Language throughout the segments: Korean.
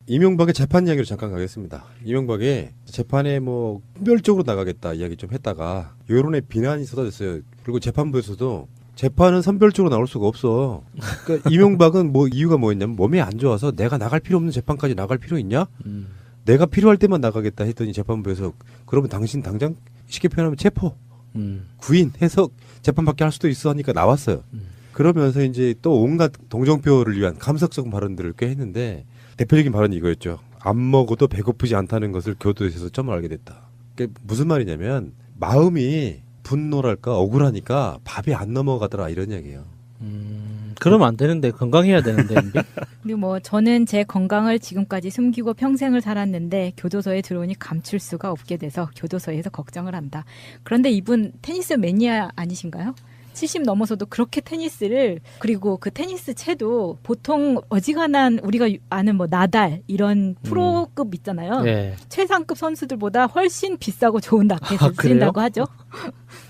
이명박의 재판 이야기로 잠깐 가겠습니다. 이명박이 재판에 뭐 선별적으로 나가겠다 이야기 좀 했다가 여론의 비난이 쏟아졌어요. 그리고 재판부에서도 재판은 선별적으로 나올 수가 없어. 그러니까 이명박은 뭐 이유가 뭐였냐면 몸이 안 좋아서 내가 나갈 필요 없는 재판까지 나갈 필요 있냐? 내가 필요할 때만 나가겠다 했더니 재판부에서 그러면 당신 당장 쉽게 표현하면 체포, 구인해서 재판받게 할 수도 있어 하니까 나왔어요. 그러면서 이제 또 온갖 동정표를 위한 감석적 발언들을 꽤 했는데 대표적인 발언이 이거였죠. 안 먹어도 배고프지 않다는 것을 교도소에서 처음 알게 됐다. 그게 무슨 말이냐면 마음이 분노랄까 억울하니까 밥이 안 넘어가더라 이런 얘기예요. 그러면 안 되는데 건강해야 되는데. 그리고 뭐 저는 제 건강을 지금까지 숨기고 평생을 살았는데 교도소에 들어오니 감출 수가 없게 돼서 교도소에서 걱정을 한다. 그런데 이분 테니스 매니아 아니신가요? 70 넘어서도 그렇게 테니스를 그리고 그 테니스 채도 보통 어지간한 우리가 아는 뭐 나달 이런 프로급 있잖아요. 네. 최상급 선수들보다 훨씬 비싸고 좋은 라켓을 쓴다고 하죠.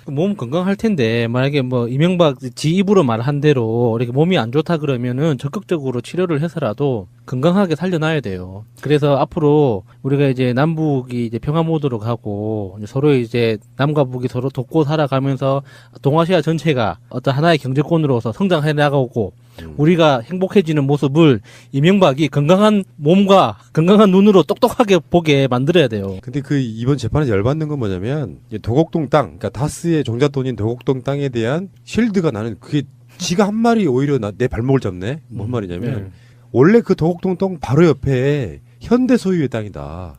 몸 건강할 텐데 만약에 뭐 이명박 지 입으로 말한 대로 이렇게 몸이 안 좋다 그러면은 적극적으로 치료를 해서라도 건강하게 살려놔야 돼요. 그래서 앞으로 우리가 이제 남북이 이제 평화 모드로 가고 이제 서로 이제 남과 북이 서로 돕고 살아가면서 동아시아 전체가 어떤 하나의 경제권으로서 성장해 나가고 우리가 행복해지는 모습을 이명박이 건강한 몸과 건강한 눈으로 똑똑하게 보게 만들어야 돼요. 근데 그 이번 재판에서 열받는 건 뭐냐면 도곡동 땅, 그러니까 다스의 종잣돈인 도곡동 땅에 대한 쉴드가 나는 그게 지가 한 말이 오히려 내 발목을 잡네. 뭔 말이냐면 원래 그 도곡동 땅 바로 옆에 현대 소유의 땅이다.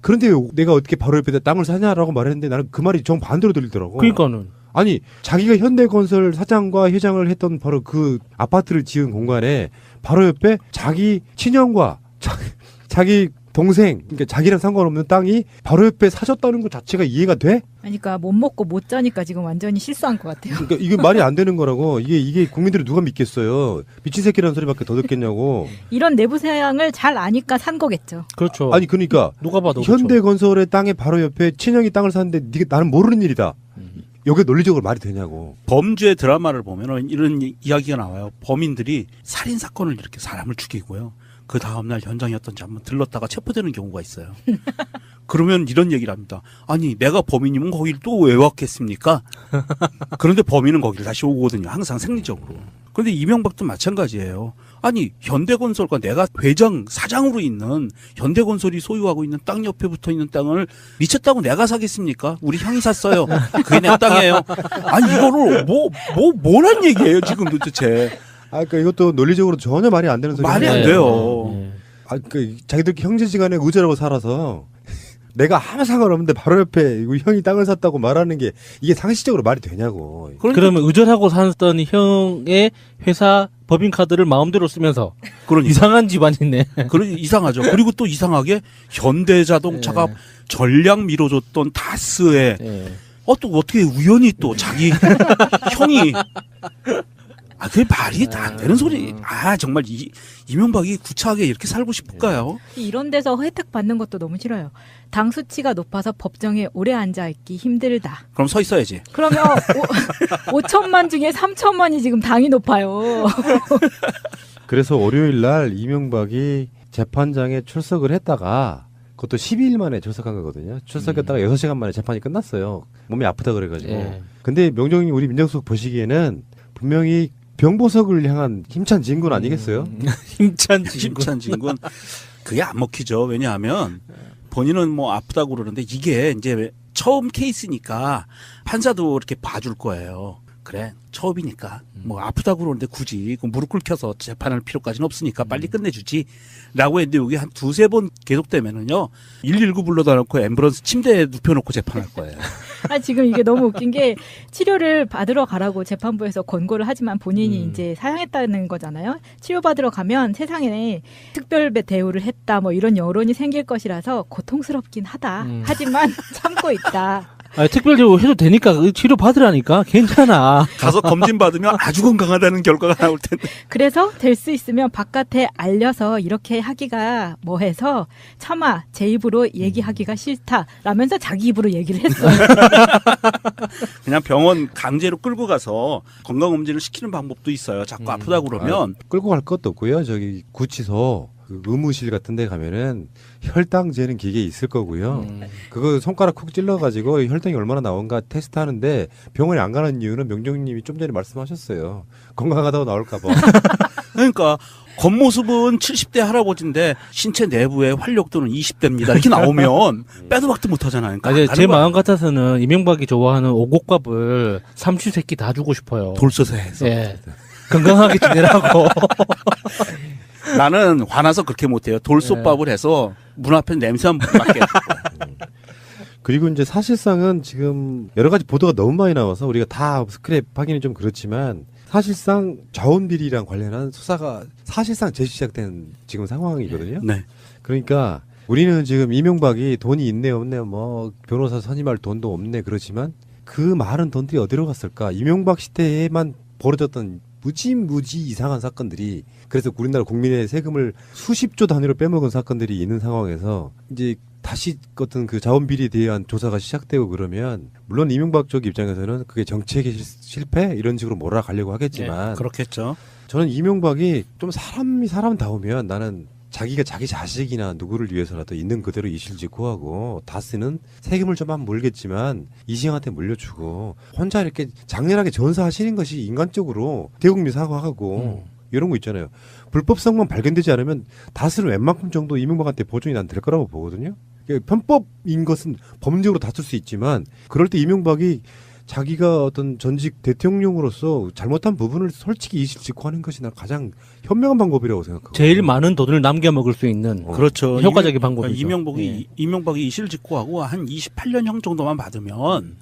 그런데 내가 어떻게 바로 옆에 땅을 사냐라고 말했는데 나는 그 말이 정반대로 들리더라고. 그러니까는. 아니 자기가 현대건설 사장과 회장을 했던 바로 그 아파트를 지은 공간에 바로 옆에 자기 친형과 자기 동생, 그러니까 자기랑 상관없는 땅이 바로 옆에 사줬다는 것 자체가 이해가 돼? 그러니까 못 먹고 못 자니까 지금 완전히 실수한 것 같아요. 그러니까 이게 말이 안 되는 거라고. 이게 국민들이 누가 믿겠어요? 미친 새끼라는 소리밖에 더 듣겠냐고. 이런 내부 사양을 잘 아니까 산 거겠죠. 그렇죠. 아니 그러니까 누가 봐도 현대건설의 땅에 바로 옆에 친형이 땅을 샀는데 나는 모르는 일이다. 여기 논리적으로 말이 되냐고. 범죄 드라마를 보면 이런 이야기가 나와요. 범인들이 살인 사건을 이렇게 사람을 죽이고요. 그 다음날 현장이 어떤지 한번 들렀다가 체포되는 경우가 있어요. 그러면 이런 얘기를 합니다. 아니 내가 범인이면 거기를 또 왜 왔겠습니까? 그런데 범인은 거기를 다시 오거든요. 항상 생리적으로. 그런데 이명박도 마찬가지예요. 아니 현대건설과 내가 회장 사장으로 있는 현대건설이 소유하고 있는 땅 옆에 붙어있는 땅을 미쳤다고 내가 사겠습니까? 우리 형이 샀어요. 그게 내 땅이에요. 아니 이거를 뭐란 얘기예요 지금 도대체. 그러니까 이것도 논리적으로 전혀 말이 안 되는 소리예요. 말이 안 돼요. 자기들 형제지간에 의절하고 살아서 내가 아무 상관없는데 바로 옆에 우리 형이 땅을 샀다고 말하는 게 이게 상식적으로 말이 되냐고. 그러면 의절하고 살았던 형의 회사 법인카드를 마음대로 쓰면서 그러니까. 이상한 집안이네. 이상하죠. 그리고 또 이상하게 현대자동차가 전량 밀어줬던 다스에 또 어떻게 우연히 또 자기 형이 그게 말이 다 안 되는 소리. 정말 이명박이 구차하게 이렇게 살고 싶을까요? 이런 데서 혜택 받는 것도 너무 싫어요. 당 수치가 높아서 법정에 오래 앉아있기 힘들다. 그럼 서 있어야지. 그러면 5천만 중에 3천만이 지금 당이 높아요. 그래서 월요일 날 이명박이 재판장에 출석을 했다가 그것도 12일 만에 출석한 거거든요. 출석했다가 6시간 만에 재판이 끝났어요. 몸이 아프다 그래가지고. 근데 명정이 우리 민정수석 보시기에는 분명히 병보석을 향한 힘찬 진군 아니겠어요? 힘찬 진군. 그게 안 먹히죠. 왜냐하면 본인은 뭐 아프다고 그러는데 이게 이제 처음 케이스니까 판사도 이렇게 봐줄 거예요. 그래 처음이니까 뭐 아프다고 그러는데 굳이 무릎 꿇혀서 재판할 필요까지는 없으니까 빨리 끝내주지 라고 했는데 여기 한 두세 번 계속되면은요 119 불러다 놓고 앰뷸런스 침대에 눕혀놓고 재판할 거예요. 지금 이게 너무 웃긴 게 치료를 받으러 가라고 재판부에서 권고를 하지만 본인이 이제 사양했다는 거잖아요. 치료받으러 가면 세상에 특별 대우를 했다 뭐 이런 여론이 생길 것이라서 고통스럽긴 하다. 하지만 참고 있다. 특별대우 해도 되니까 치료 받으라니까 괜찮아. 가서 검진 받으면 아주 건강하다는 결과가 나올 텐데. 그래서 될 수 있으면 바깥에 알려서 이렇게 하기가 뭐해서 차마 제 입으로 얘기하기가 싫다라면서 자기 입으로 얘기를 했어요. 그냥 병원 강제로 끌고 가서 건강검진을 시키는 방법도 있어요. 자꾸 아프다 그러면. 끌고 갈 것도 없고요. 저기 구치소 그 의무실 같은 데 가면은 혈당 재는 기계 있을 거고요. 음. 그거 손가락 쿡 찔러가지고 혈당이 얼마나 나온가 테스트하는데 병원에 안 가는 이유는 명정님이 좀 전에 말씀하셨어요. 건강하다고 나올까봐. 그러니까 겉모습은 70대 할아버지인데 신체 내부의 활력도는 20대입니다. 이렇게 나오면 빼도 박도 못하잖아요. 그러니까 아니, 안 제 가는 거야. 마음 같아서는 이명박이 좋아하는 오곡밥을 삼시세끼 다 주고 싶어요. 돌솥에 해서. 예. 건강하게 지내라고. 나는 화나서 그렇게 못해요. 돌솥밥을 해서 문 앞에 냄새만 맡게. 그리고 이제 사실상은 지금 여러 가지 보도가 너무 많이 나와서 우리가 다 스크랩하기는 좀 그렇지만 사실상 자원 비리랑 관련한 수사가 사실상 재시작된 지금 상황이거든요. 네. 그러니까 우리는 지금 이명박이 돈이 있네 없네 뭐 변호사 선임할 돈도 없네 그렇지만 그 많은 돈들이 어디로 갔을까? 이명박 시대에만 벌어졌던 무지 이상한 사건들이 그래서 우리나라 국민의 세금을 수십조 단위로 빼먹은 사건들이 있는 상황에서 이제 다시 어떤 그 자원 비리에 대한 조사가 시작되고 그러면 물론 이명박 쪽 입장에서는 그게 정책의 실패 이런 식으로 몰아가려고 하겠지만 그렇겠죠. 저는 이명박이 좀 사람다우면 나는 자기가 자기 자식이나 누구를 위해서라도 있는 그대로 이실직고하고 다스는 세금을 좀 한 물겠지만 이시영한테 물려주고 혼자 이렇게 장렬하게 전사하시는 것이 인간적으로 대국민 사과하고 이런 거 있잖아요. 불법성만 발견되지 않으면 다스는 웬만큼 정도 이명박한테 보존이 난 될 거라고 보거든요. 편법인 것은 법률적으로 다툴 수 있지만 그럴 때 이명박이 자기가 어떤 전직 대통령으로서 잘못한 부분을 솔직히 이실직고하는 것이 난 가장 현명한 방법이라고 생각하고 제일 많은 돈을 남겨 먹을 수 있는 그렇죠. 효과적인 방법이죠. 이명박이 이실직고하고 한 28년형 정도만 받으면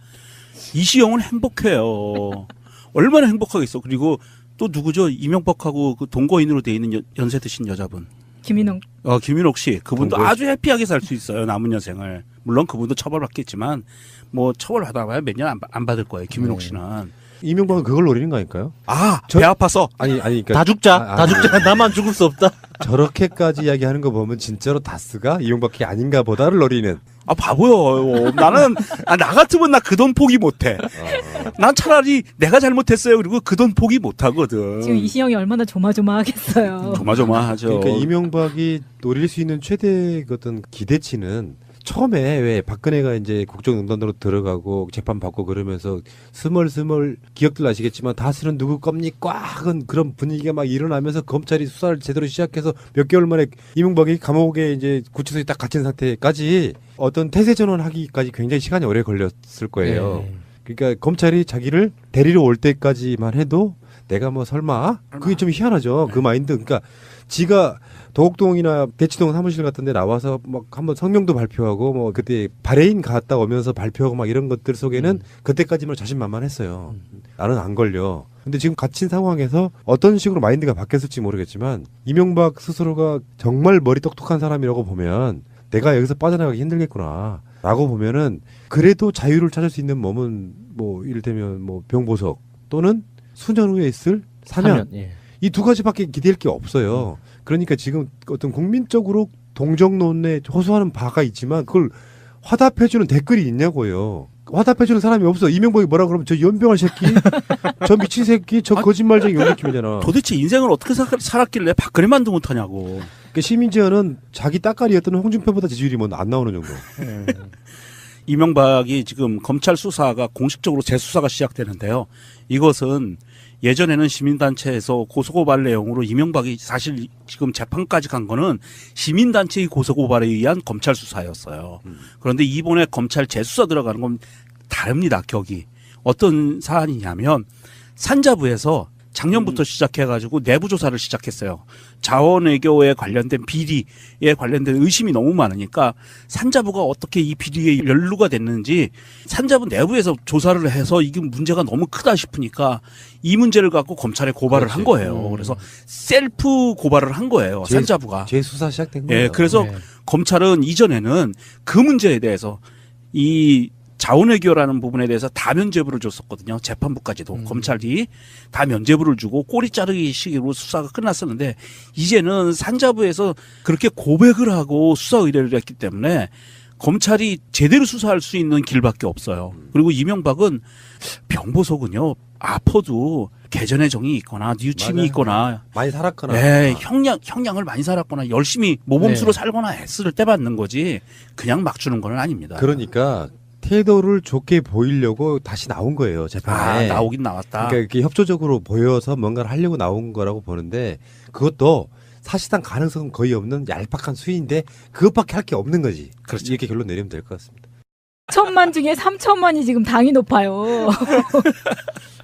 이시영은 행복해요. 얼마나 행복하겠어. 그리고 또 누구죠? 이명박하고 그 동거인으로 돼 있는 연세 드신 여자분. 김인홍. 김인옥 씨. 그분도 동거. 아주 해피하게 살 수 있어요. 남은 여생을. 물론 그분도 처벌받겠지만 뭐 처벌받아봐야 몇 년 안 받을 거예요. 김인옥 씨는. 이명박은 그걸 노리는 거 아닐까요? 배 아파서. 아니 그러니까 다 죽자. 다 죽자. 나만 죽을 수 없다. 저렇게까지 이야기하는 거 보면 진짜로 다스가 이명박이 아닌가 보다를 노리는. 바보요. 나는 나 같으면 나 그 돈 포기 못해. 난 차라리 내가 잘못했어요. 그리고 그 돈 포기 못하거든. 지금 이시영이 얼마나 조마조마하겠어요. 조마조마하죠. 그러니까 이명박이 노릴 수 있는 최대 어떤 기대치는 처음에 왜 박근혜가 이제 국정농단으로 들어가고 재판 받고 그러면서 스멀스멀 기억들 나시겠지만 다스는 누구 겁니까? 하는 그런 분위기가 막 일어나면서 검찰이 수사를 제대로 시작해서 몇 개월 만에 이명박이 감옥에 이제 구치소에 딱 갇힌 상태까지 어떤 태세 전환하기까지 굉장히 시간이 오래 걸렸을 거예요. 네. 그러니까 검찰이 자기를 데리러 올 때까지만 해도 내가 뭐 설마 그게 좀 희한하죠. 그 마인드. 그러니까 지가 도곡동이나 대치동 사무실 같은 데 나와서 막 한번 성명도 발표하고 뭐 그때 바레인 갔다 오면서 발표하고 막 이런 것들 속에는 그때까지만 자신만만했어요. 나는 안 걸려. 근데 지금 갇힌 상황에서 어떤 식으로 마인드가 바뀌었을지 모르겠지만 이명박 스스로가 정말 머리 똑똑한 사람이라고 보면 내가 여기서 빠져나가기 힘들겠구나 라고 보면은 그래도 자유를 찾을 수 있는 몸은 뭐 이를테면 뭐 병보석 또는 수년 후에 있을 사면 예. 이 두 가지밖에 기대할 게 없어요. 그러니까 지금 어떤 국민적으로 동정론에 호소하는 바가 있지만 그걸 화답해주는 댓글이 있냐고요. 화답해주는 사람이 없어. 이명박이 뭐라 그러면 저 연병할 새끼, 저 미친 새끼, 저 거짓말쟁이 이런 느낌이잖아. 도대체 인생을 어떻게 살았길래 박근혜만도 못하냐고. 그러니까 시민지어는 자기 따까리였던 홍준표보다 지지율이 뭐 안 나오는 정도. 이명박이 지금 검찰 수사가 공식적으로 재수사가 시작되는데요. 이것은 예전에는 시민단체에서 고소고발 내용으로 이명박이 사실 지금 재판까지 간 거는 시민단체의 고소고발에 의한 검찰 수사였어요. 그런데 이번에 검찰 재수사 들어가는 건 다릅니다. 격이. 어떤 사안이냐면 산자부에서 작년부터 시작해가지고 내부 조사를 시작했어요. 자원외교에 관련된 비리에 관련된 의심이 너무 많으니까 산자부가 어떻게 이 비리에 연루가 됐는지 산자부 내부에서 조사를 해서 이게 문제가 너무 크다 싶으니까 이 문제를 갖고 검찰에 고발을 그렇지. 한 거예요. 그래서 셀프 고발을 한 거예요. 산자부가. 재수사 시작된 거예요. 예, 그래서 네. 검찰은 이전에는 그 문제에 대해서 이 자원외교라는 부분에 대해서 다 면죄부를 줬었거든요. 재판부까지도 검찰이 다 면죄부를 주고 꼬리 자르기 식으로 수사가 끝났었는데 이제는 산자부에서 그렇게 고백을 하고 수사 의뢰를 했기 때문에 검찰이 제대로 수사할 수 있는 길밖에 없어요. 그리고 이명박은 병보석은요 아파도 개전의 정이 있거나 뉘우침이 맞아요. 있거나 많이 살았거나. 네, 형량을 많이 살았거나 열심히 모범수로 네. 살거나 애쓰를 때 받는 거지 그냥 막 주는 건 아닙니다. 그러니까 태도를 좋게 보이려고 다시 나온 거예요, 재판에. 나오긴 나왔다. 그러니까 이렇게 협조적으로 보여서 뭔가를 하려고 나온 거라고 보는데 그것도 사실상 가능성은 거의 없는 얄팍한 수위인데 그것밖에 할 게 없는 거지. 그렇죠. 이렇게 결론 내리면 될 것 같습니다. 1,000만 중에 3천만이 지금 당이 높아요.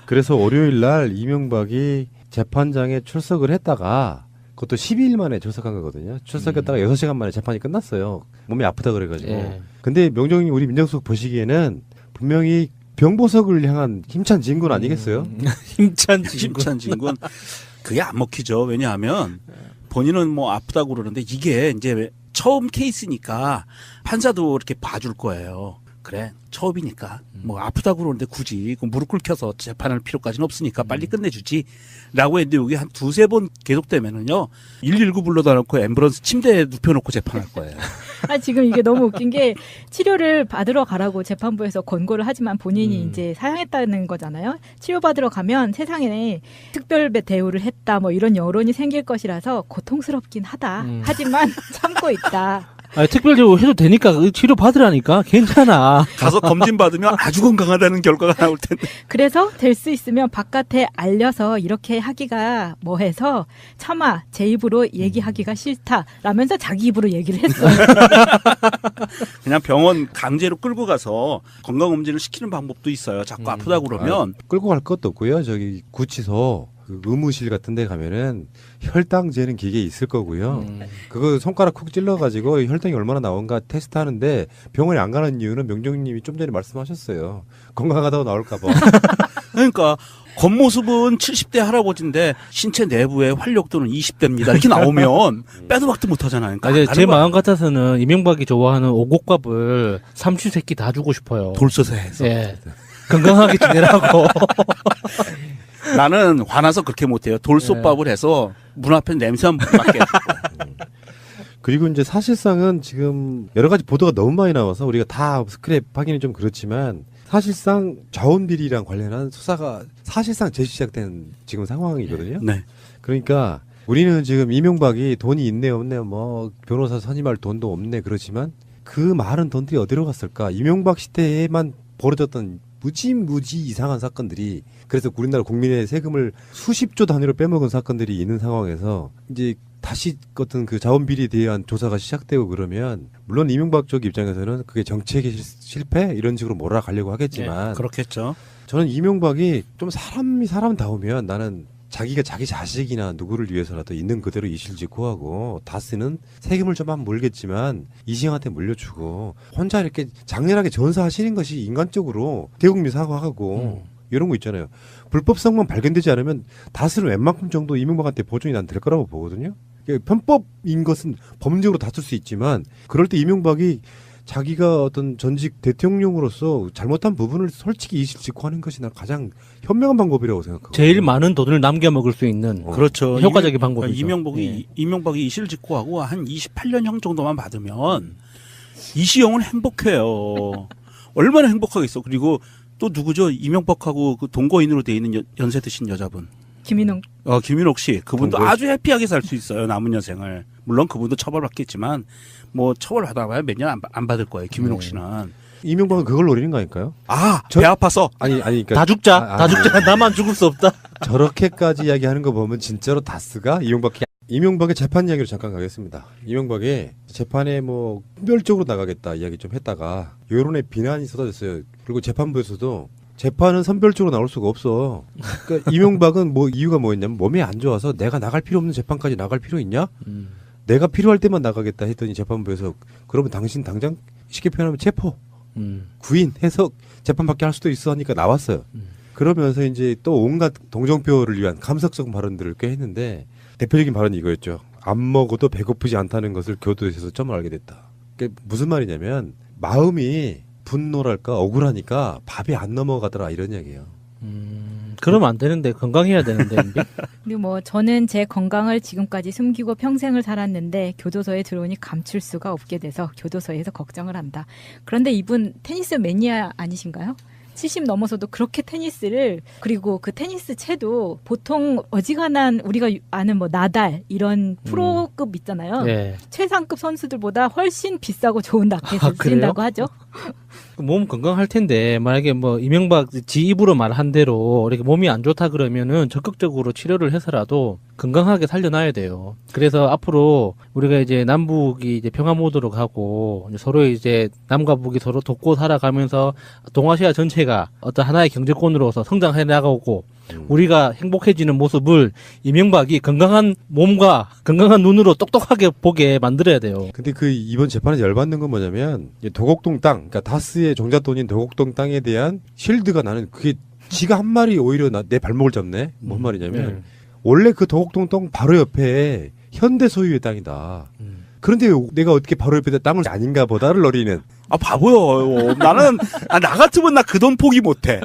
그래서 월요일 날 이명박이 재판장에 출석을 했다가 그것도 12일 만에 출석한 거거든요. 출석했다가 6시간 만에 재판이 끝났어요. 몸이 아프다 그래가지고. 예. 근데 명정이 우리 민정수석 보시기에는 분명히 병보석을 향한 힘찬 진군 아니겠어요? 힘찬 진군. 힘찬 진군 그게 안 먹히죠. 왜냐하면 본인은 뭐 아프다고 그러는데 이게 이제 처음 케이스니까 판사도 이렇게 봐줄 거예요. 그래 처음이니까 뭐 아프다고 그러는데 굳이 그 무릎 꿇혀서 재판할 필요까지는 없으니까 빨리 끝내주지 라고 했는데 여기 한 두세 번 계속되면은요 119 불러다 놓고 앰뷸런스 침대에 눕혀놓고 재판할 거예요. 아, 지금 이게 너무 웃긴 게 치료를 받으러 가라고 재판부에서 권고를 하지만 본인이 이제 사양했다는 거잖아요. 치료받으러 가면 세상에 특별 대우를 했다 뭐 이런 여론이 생길 것이라서 고통스럽긴 하다. 하지만 참고 있다. 아니, 특별대우 해도 되니까 치료 받으라니까 괜찮아. 가서 검진 받으면 아주 건강하다는 결과가 나올 텐데. 그래서 될 수 있으면 바깥에 알려서 이렇게 하기가 뭐해서 차마 제 입으로 얘기하기가 싫다라면서 자기 입으로 얘기를 했어요. 그냥 병원 강제로 끌고 가서 건강검진을 시키는 방법도 있어요. 자꾸 아프다고 그러면 끌고 갈 것도 없고요. 저기 구치소 그 의무실 같은 데 가면은 혈당 재는 기계 있을 거고요. 그거 손가락 쿡 찔러가지고 혈당이 얼마나 나온가 테스트하는데 병원에 안 가는 이유는 명정님이 좀 전에 말씀하셨어요. 건강하다고 나올까 봐. 그러니까 겉모습은 70대 할아버지인데 신체 내부의 활력도는 20대입니다. 이렇게 나오면 빼도 박도 못하잖아요. 그러니까 아니, 안 제 가는 거야. 마음 같아서는 이명박이 좋아하는 오곡밥을 삼시세끼 다 주고 싶어요. 돌솥에 해서. 예. 건강하게 지내라고. 나는 화나서 그렇게 못해요. 돌솥밥을 해서 문 앞에 냄새만 맡게 해주고. 그리고 이제 사실상은 지금 여러 가지 보도가 너무 많이 나와서 우리가 다 스크랩 하기는 좀 그렇지만 사실상 자원 비리랑 관련한 수사가 사실상 재시작된 지금 상황이거든요. 네. 그러니까 우리는 지금 이명박이 돈이 있네 없네 뭐 변호사 선임할 돈도 없네 그러지만 그 많은 돈들이 어디로 갔을까? 이명박 시대에만 벌어졌던 무지 이상한 사건들이 그래서 우리나라 국민의 세금을 수십조 단위로 빼먹은 사건들이 있는 상황에서 이제 다시 어떤 그 자원 비리에 대한 조사가 시작되고 그러면 물론 이명박 쪽 입장에서는 그게 정책의 실패 이런 식으로 몰아가려고 하겠지만 그렇겠죠. 저는 이명박이 좀 사람다우면 나는 자기가 자기 자식이나 누구를 위해서라도 있는 그대로 이실직고하고 다스는 세금을 좀 한 물겠지만 이시영한테 물려주고 혼자 이렇게 장렬하게 전사하시는 것이 인간적으로 대국민 사과하고 이런 거 있잖아요. 불법성만 발견되지 않으면 다스는 웬만큼 정도 이명박한테 보존이 난 될 거라고 보거든요. 편법인 것은 법률적으로 다툴 수 있지만 그럴 때 이명박이 자기가 어떤 전직 대통령으로서 잘못한 부분을 솔직히 이실직고하는 것이 난 가장 현명한 방법이라고 생각하고 제일 많은 돈을 남겨 먹을 수 있는 그렇죠. 효과적인 방법이죠. 이명박이 이실직고하고 한 28년형 정도만 받으면 이시영은 행복해요. 얼마나 행복하겠어. 그리고 또 누구죠? 이명박하고 그 동거인으로 돼 있는 연세 드신 여자분. 김인홍. 김인옥 씨. 그분도 동거. 아주 해피하게 살 수 있어요. 남은 여생을. 물론 그분도 처벌받겠지만 뭐 처벌받아봐야 몇 년 안 받을 거예요. 김인옥 씨는. 이명박은 그걸 노리는 거 아닐까요? 배 아파서. 아니 그러니까 다 죽자. 다 죽자. 나만 죽을 수 없다. 저렇게까지 이야기하는 거 보면 진짜로 다스가 이명박의 재판 이야기로 잠깐 가겠습니다. 이명박의 재판에 뭐 특별적으로 나가겠다 이야기 좀 했다가 여론의 비난이 쏟아졌어요. 그리고 재판부에서도 재판은 선별적으로 나올 수가 없어. 그러니까 이명박은 뭐 이유가 뭐였냐면 몸이 안 좋아서 내가 나갈 필요 없는 재판까지 나갈 필요 있냐? 내가 필요할 때만 나가겠다 했더니 재판부에서 그러면 당신 당장 쉽게 표현하면 체포, 구인해서 재판받게 할 수도 있어 하니까 나왔어요. 그러면서 이제 또 온갖 동정표를 위한 감석적 발언들을 꽤 했는데 대표적인 발언이 이거였죠. 안 먹어도 배고프지 않다는 것을 교도소에서 처음 알게 됐다. 그게 무슨 말이냐면 마음이 분노랄까 억울하니까 밥이 안 넘어가더라 이런 얘기예요. 그러면 안 되는데 건강해야 되는데. 그리고 뭐 저는 제 건강을 지금까지 숨기고 평생을 살았는데 교도소에 들어오니 감출 수가 없게 돼서 교도소에서 걱정을 한다. 그런데 이분 테니스 매니아 아니신가요? 70 넘어서도 그렇게 테니스를, 그리고 그 테니스 채도 보통 어지간한 우리가 아는 뭐 나달 이런 프로급 있잖아요. 네. 최상급 선수들보다 훨씬 비싸고 좋은 라켓을 그래요? 쓴다고 하죠. 몸 건강할 텐데 만약에 뭐 이명박 지 입으로 말한 대로 이렇게 몸이 안 좋다 그러면은 적극적으로 치료를 해서라도 건강하게 살려놔야 돼요. 그래서 앞으로 우리가 이제 남북이 이제 평화 모드로 가고 이제 서로 이제 남과 북이 서로 돕고 살아가면서 동아시아 전체가 어떤 하나의 경제권으로서 성장해 나가고 우리가 행복해지는 모습을 이명박이 건강한 몸과 건강한 눈으로 똑똑하게 보게 만들어야 돼요. 근데 그 이번 재판에서 열받는 건 뭐냐면 이 도곡동 땅, 그러니까 다스의 종잣돈인 도곡동 땅에 대한 실드가 나는 그게 지가 한 말이 오히려 내 발목을 잡네. 뭔 말이냐면 원래 그 도곡동 땅 바로 옆에 현대 소유의 땅이다. 그런데 내가 어떻게 바로 옆에 땅을 아닌가 보다를 노리는. 아 바보요. 나는 나 같으면 나 그 돈 포기 못해.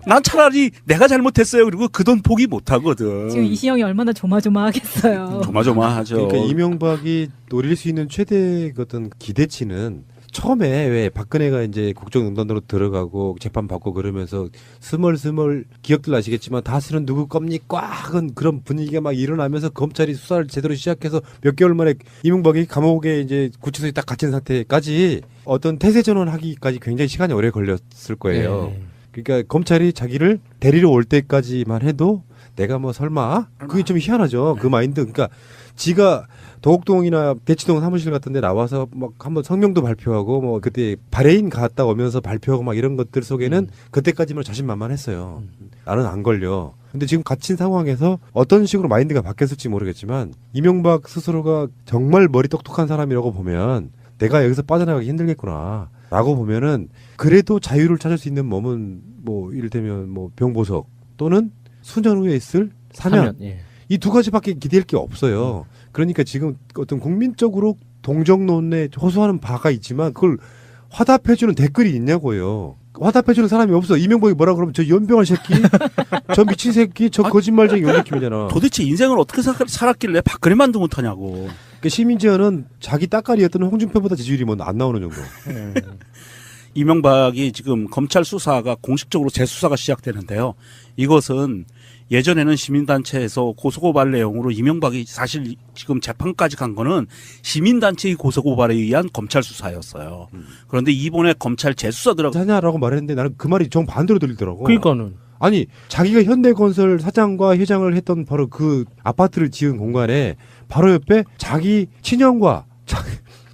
난 차라리 내가 잘못했어요. 그리고 그 돈 포기 못하거든. 지금 이시영이 얼마나 조마조마하겠어요. 조마조마하죠. 그러니까 이명박이 노릴 수 있는 최대 어떤 기대치는 처음에 왜 박근혜가 이제 국정농단으로 들어가고 재판 받고 그러면서 스멀스멀 기억들 나시겠지만 다스는 누구 겁니까? 하는 그런 분위기가 막 일어나면서 검찰이 수사를 제대로 시작해서 몇 개월 만에 이명박이 감옥에 이제 구치소에 딱 갇힌 상태까지 어떤 태세 전환하기까지 굉장히 시간이 오래 걸렸을 거예요. 네. 그러니까 검찰이 자기를 데리러 올 때까지만 해도 내가 뭐 설마 그게 좀 희한하죠. 그 마인드. 그러니까 지가 도곡동이나 대치동 사무실 같은 데 나와서 막 한번 성명도 발표하고 뭐 그때 바레인 갔다 오면서 발표하고 막 이런 것들 속에는 그때까지만 자신만만했어요. 나는 안 걸려. 근데 지금 갇힌 상황에서 어떤 식으로 마인드가 바뀌었을지 모르겠지만 이명박 스스로가 정말 머리 똑똑한 사람이라고 보면 내가 여기서 빠져나가기 힘들겠구나 라고 보면은 그래도 자유를 찾을 수 있는 몸은 뭐 이를테면 뭐 병보석 또는 수년 후에 있을 사면 예. 이 두 가지밖에 기대할 게 없어요. 그러니까 지금 어떤 국민적으로 동정론에 호소하는 바가 있지만 그걸 화답해주는 댓글이 있냐고요. 화답해주는 사람이 없어. 이명박이 뭐라 그러면 저 연병한 새끼, 저 미친 새끼, 저 거짓말쟁이 이런 느낌이잖아. 도대체 인생을 어떻게 살았길래 박근혜만도 못하냐고. 그러니까 시민지어는 자기 따까리였던 홍준표보다 지지율이 뭐 안 나오는 정도. 이명박이 지금 검찰 수사가 공식적으로 재수사가 시작되는데요. 이것은 예전에는 시민단체에서 고소고발 내용으로 이명박이 사실 지금 재판까지 간 거는 시민단체의 고소고발에 의한 검찰 수사였어요. 그런데 이번에 검찰 재수사 들어가 하냐라고 말했는데 나는 그 말이 정반대로 들리더라고. 그러니까는 아니 자기가 현대건설 사장과 회장을 했던 바로 그 아파트를 지은 공간에 바로 옆에 자기 친형과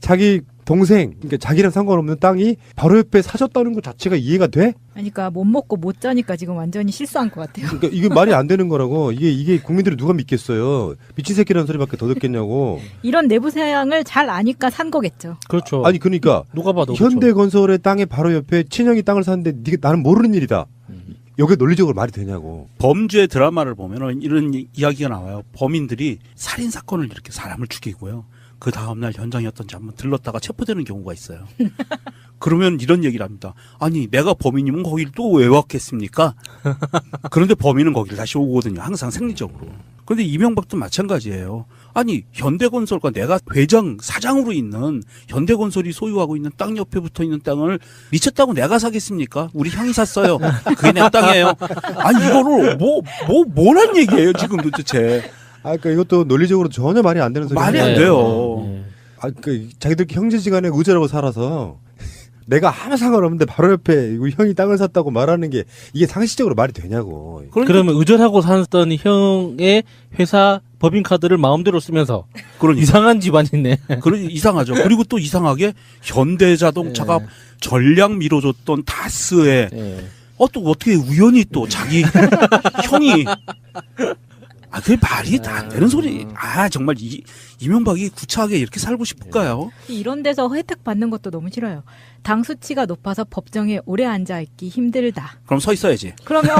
자기 동생, 그러니까 자기랑 상관없는 땅이 바로 옆에 사줬다는 것 자체가 이해가 돼? 그러니까 못 먹고 못 자니까 지금 완전히 실수한 것 같아요. 그러니까 이게 말이 안 되는 거라고. 이게 국민들이 누가 믿겠어요? 미친 새끼라는 소리밖에 더 듣겠냐고. 이런 내부 사양을 잘 아니까 산 거겠죠. 그렇죠. 아니 그러니까 누가 봐도 현대건설의 땅에 바로 옆에 친형이 땅을 샀는데 나는 모르는 일이다. 이게 논리적으로 말이 되냐고. 범죄 드라마를 보면은 이런 이야기가 나와요. 범인들이 살인 사건을 이렇게 사람을 죽이고요. 그 다음날 현장이었던지 한번 들렀다가 체포되는 경우가 있어요. 그러면 이런 얘기를 합니다. 아니 내가 범인이면 거길 또 왜 왔겠습니까? 그런데 범인은 거기를 다시 오거든요. 항상 생리적으로. 그런데 이명박도 마찬가지예요. 아니 현대건설과 내가 회장 사장으로 있는 현대건설이 소유하고 있는 땅 옆에 붙어있는 땅을 미쳤다고 내가 사겠습니까? 우리 형이 샀어요. 그게 내 땅이에요. 아니 이거를 뭐란 얘기예요 지금 도대체. 아, 그러니까 이것도 논리적으로 전혀 말이 안 되는 소리. 말이 안 돼요. 아, 그 자기들 형제지간에 의절하고 살아서 내가 아무 상관없는데 바로 옆에 이거 형이 땅을 샀다고 말하는 게 이게 상식적으로 말이 되냐고. 그러면 의절하고 살았던 형의 회사 법인카드를 마음대로 쓰면서 그러니까. 이상한 집안이네. 이상하죠. 그리고 또 이상하게 현대자동차가 전량 밀어줬던 다스에 또 어떻게 우연히 또 자기 형이 그게 말이 다 안 되는 소리. 정말 이명박이 구차하게 이렇게 살고 싶을까요? 이런 데서 혜택 받는 것도 너무 싫어요. 당 수치가 높아서 법정에 오래 앉아 있기 힘들다. 그럼 서 있어야지. 그러면